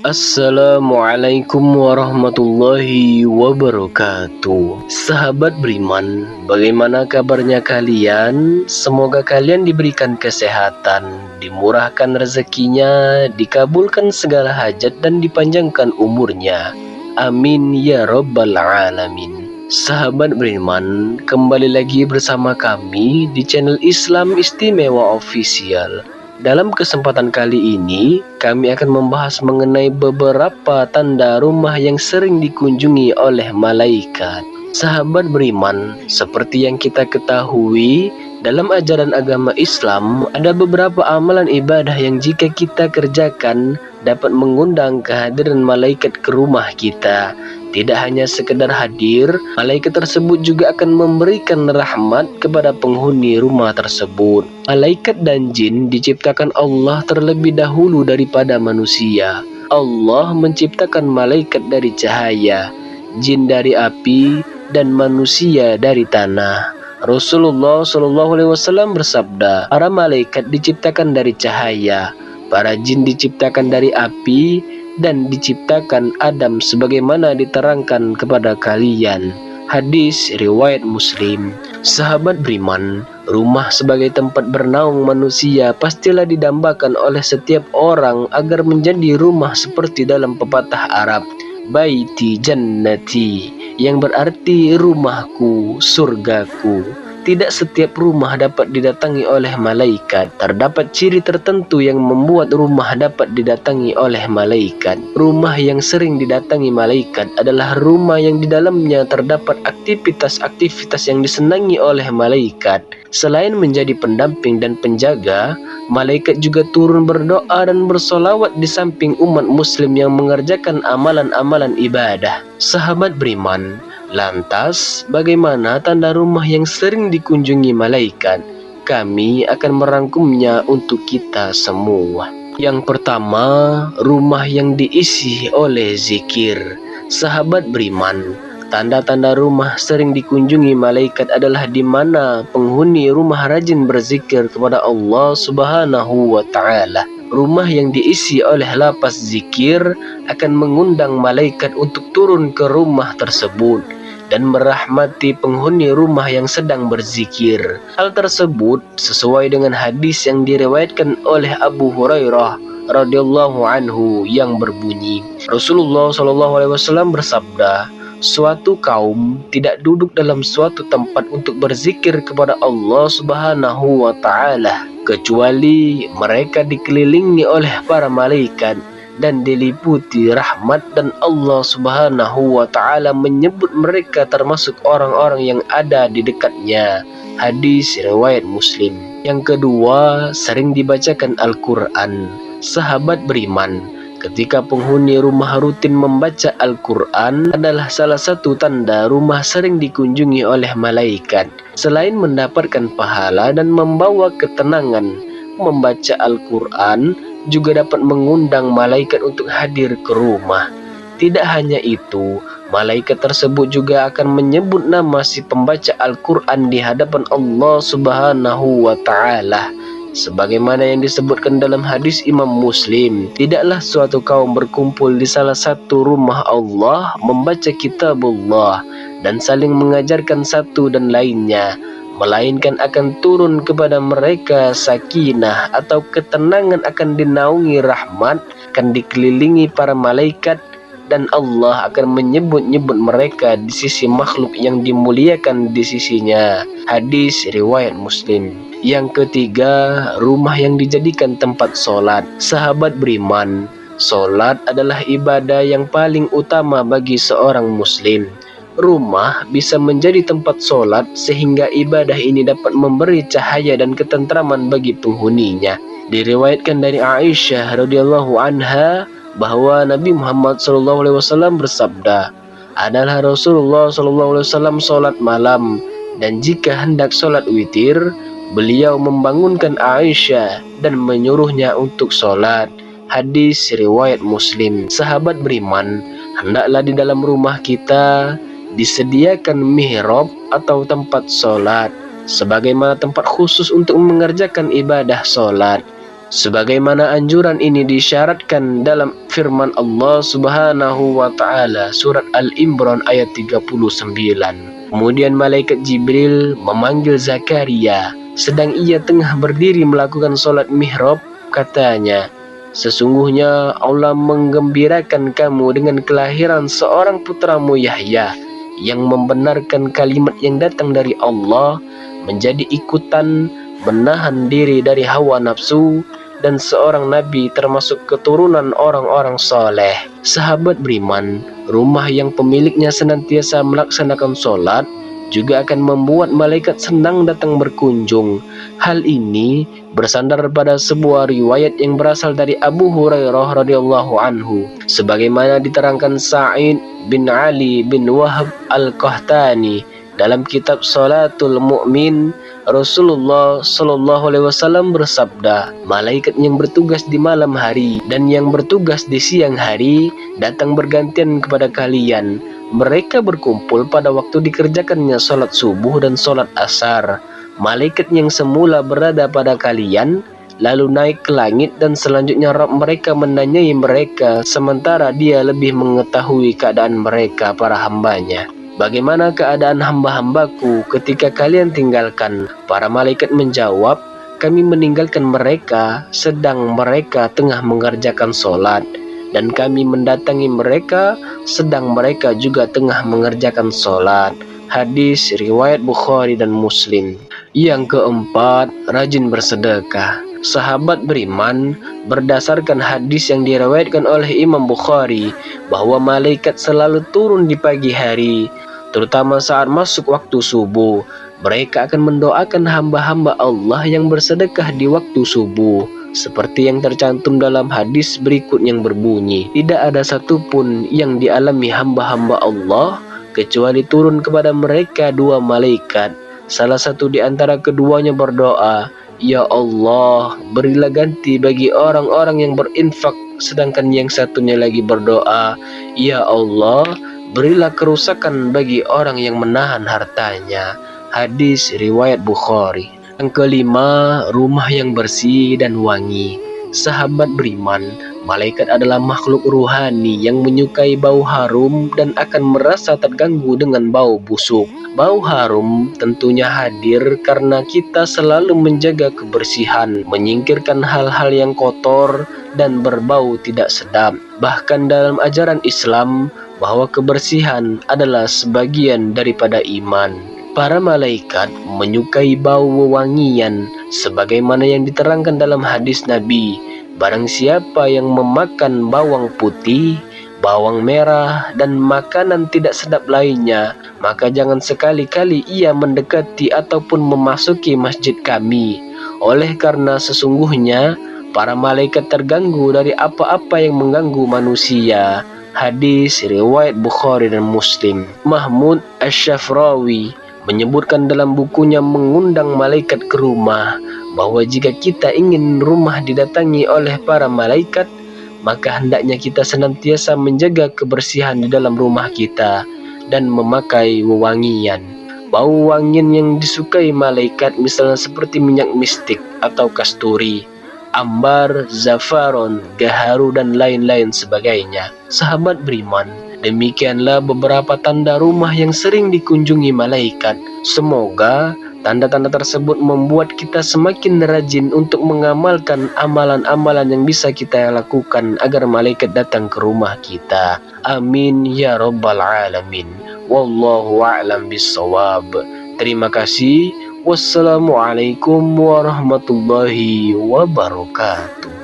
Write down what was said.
Assalamualaikum warahmatullahi wabarakatuh. Sahabat beriman, bagaimana kabarnya kalian? Semoga kalian diberikan kesehatan, dimurahkan rezekinya, dikabulkan segala hajat dan dipanjangkan umurnya. Amin ya rabbal alamin. Sahabat beriman, kembali lagi bersama kami di channel Islam Istimewa Official. Dalam kesempatan kali ini, kami akan membahas mengenai beberapa tanda rumah yang sering dikunjungi oleh malaikat. Sahabat beriman, seperti yang kita ketahui, dalam ajaran agama Islam, ada beberapa amalan ibadah yang jika kita kerjakan, dapat mengundang kehadiran malaikat ke rumah kita. Tidak hanya sekedar hadir, malaikat tersebut juga akan memberikan rahmat kepada penghuni rumah tersebut. Malaikat dan jin diciptakan Allah terlebih dahulu daripada manusia. Allah menciptakan malaikat dari cahaya, jin dari api, dan manusia dari tanah. Rasulullah SAW bersabda, para malaikat diciptakan dari cahaya, para jin diciptakan dari api, dan diciptakan Adam sebagaimana diterangkan kepada kalian. Hadis riwayat Muslim. Sahabat beriman, rumah sebagai tempat bernaung manusia pastilah didambakan oleh setiap orang agar menjadi rumah seperti dalam pepatah Arab, Baiti Jannati, yang berarti rumahku, surgaku. Tidak setiap rumah dapat didatangi oleh malaikat. Terdapat ciri tertentu yang membuat rumah dapat didatangi oleh malaikat. Rumah yang sering didatangi malaikat adalah rumah yang di dalamnya terdapat aktivitas-aktivitas yang disenangi oleh malaikat. Selain menjadi pendamping dan penjaga, malaikat juga turun berdoa dan bersolawat di samping umat muslim yang mengerjakan amalan-amalan ibadah. Sahabat beriman, lantas, bagaimana tanda rumah yang sering dikunjungi malaikat? Kami akan merangkumnya untuk kita semua. Yang pertama, rumah yang diisi oleh zikir. Sahabat beriman, tanda-tanda rumah sering dikunjungi malaikat adalah di mana penghuni rumah rajin berzikir kepada Allah Subhanahu wa Ta'ala. Rumah yang diisi oleh lapas zikir akan mengundang malaikat untuk turun ke rumah tersebut dan merahmati penghuni rumah yang sedang berzikir. Hal tersebut sesuai dengan hadis yang diriwayatkan oleh Abu Hurairah radhiyallahu anhu yang berbunyi, Rasulullah SAW bersabda, suatu kaum tidak duduk dalam suatu tempat untuk berzikir kepada Allah Subhanahu wa Ta'ala kecuali mereka dikelilingi oleh para malaikat dan diliputi rahmat, dan Allah Subhanahu wa Ta'ala menyebut mereka termasuk orang-orang yang ada di dekatnya. Hadis riwayat Muslim. Yang kedua, sering dibacakan Al-Quran. Sahabat beriman, ketika penghuni rumah rutin membaca Al-Quran adalah salah satu tanda rumah sering dikunjungi oleh malaikat. Selain mendapatkan pahala dan membawa ketenangan, membaca Al-Quran juga dapat mengundang malaikat untuk hadir ke rumah. Tidak hanya itu, malaikat tersebut juga akan menyebut nama si pembaca Al-Quran di hadapan Allah Subhanahu wa Ta'ala. Sebagaimana yang disebutkan dalam hadis Imam Muslim, tidaklah suatu kaum berkumpul di salah satu rumah Allah membaca kitabullah dan saling mengajarkan satu dan lainnya, melainkan akan turun kepada mereka sakinah atau ketenangan, akan dinaungi rahmat, akan dikelilingi para malaikat, dan Allah akan menyebut-nyebut mereka di sisi makhluk yang dimuliakan di sisinya. Hadis riwayat Muslim. Yang ketiga, rumah yang dijadikan tempat solat. Sahabat beriman, solat adalah ibadah yang paling utama bagi seorang muslim. Rumah bisa menjadi tempat solat sehingga ibadah ini dapat memberi cahaya dan ketentraman bagi penghuninya. Diriwayatkan dari Aisyah radhiyallahu anha bahwa Nabi Muhammad SAW bersabda, adalah Rasulullah SAW solat malam, dan jika hendak solat witir, beliau membangunkan Aisyah dan menyuruhnya untuk solat. Hadis riwayat Muslim. Sahabat beriman, hendaklah di dalam rumah kita disediakan mihrab atau tempat solat, sebagaimana tempat khusus untuk mengerjakan ibadah solat. Sebagaimana anjuran ini disyaratkan dalam firman Allah Subhanahu wa taala surat Al-Imran ayat 39. Kemudian malaikat Jibril memanggil Zakaria sedang ia tengah berdiri melakukan sholat mihrab. Katanya, sesungguhnya Allah menggembirakan kamu dengan kelahiran seorang putramu Yahya yang membenarkan kalimat yang datang dari Allah, menjadi ikutan, menahan diri dari hawa nafsu, dan seorang nabi termasuk keturunan orang-orang soleh. Sahabat beriman, rumah yang pemiliknya senantiasa melaksanakan sholat juga akan membuat malaikat senang datang berkunjung. Hal ini bersandar pada sebuah riwayat yang berasal dari Abu Hurairah radhiyallahu anhu, sebagaimana diterangkan Sa'id bin Ali bin Wahab Al-Qahtani dalam kitab Salatul Mu'min. Rasulullah Shallallahu Alaihi Wasallam bersabda, malaikat yang bertugas di malam hari dan yang bertugas di siang hari datang bergantian kepada kalian. Mereka berkumpul pada waktu dikerjakannya sholat subuh dan sholat asar. Malaikat yang semula berada pada kalian lalu naik ke langit, dan selanjutnya Rabb mereka menanyai mereka, sementara dia lebih mengetahui keadaan mereka para hambanya. Bagaimana keadaan hamba-hambaku ketika kalian tinggalkan? Para malaikat menjawab, kami meninggalkan mereka sedang mereka tengah mengerjakan sholat, dan kami mendatangi mereka sedang mereka juga tengah mengerjakan sholat. Hadis riwayat Bukhari dan Muslim. Yang keempat, rajin bersedekah. Sahabat beriman, berdasarkan hadis yang diriwayatkan oleh Imam Bukhari bahwa malaikat selalu turun di pagi hari, terutama saat masuk waktu subuh. Mereka akan mendoakan hamba-hamba Allah yang bersedekah di waktu subuh, seperti yang tercantum dalam hadis berikut yang berbunyi, tidak ada satupun yang dialami hamba-hamba Allah kecuali turun kepada mereka dua malaikat. Salah satu di antara keduanya berdoa, ya Allah, berilah ganti bagi orang-orang yang berinfak, sedangkan yang satunya lagi berdoa, ya Allah, berilah kerusakan bagi orang yang menahan hartanya. Hadis riwayat Bukhari. Yang kelima, rumah yang bersih dan wangi. Sahabat beriman, malaikat adalah makhluk ruhani yang menyukai bau harum dan akan merasa terganggu dengan bau busuk. Bau harum tentunya hadir karena kita selalu menjaga kebersihan, menyingkirkan hal-hal yang kotor dan berbau tidak sedap. Bahkan dalam ajaran Islam, bahwa kebersihan adalah sebagian daripada iman. Para malaikat menyukai bau wewangian, sebagaimana yang diterangkan dalam hadis Nabi, barang siapa yang memakan bawang putih, bawang merah, dan makanan tidak sedap lainnya, maka jangan sekali-kali ia mendekati ataupun memasuki masjid kami. Oleh karena sesungguhnya para malaikat terganggu dari apa-apa yang mengganggu manusia. Hadis riwayat Bukhari dan Muslim. Mahmud Asy-Syafrawi menyebutkan dalam bukunya Mengundang Malaikat ke Rumah bahwa jika kita ingin rumah didatangi oleh para malaikat, maka hendaknya kita senantiasa menjaga kebersihan di dalam rumah kita dan memakai wewangian. Bau wangian yang disukai malaikat misalnya seperti minyak mistik atau kasturi, ambar, zafaron, gaharu, dan lain-lain sebagainya. Sahabat beriman, demikianlah beberapa tanda rumah yang sering dikunjungi malaikat. Semoga tanda-tanda tersebut membuat kita semakin rajin untuk mengamalkan amalan-amalan yang bisa kita lakukan agar malaikat datang ke rumah kita. Amin ya rabbal alamin. Wallahu a'lam bissawab. Terima kasih. Wassalamualaikum warahmatullahi wabarakatuh.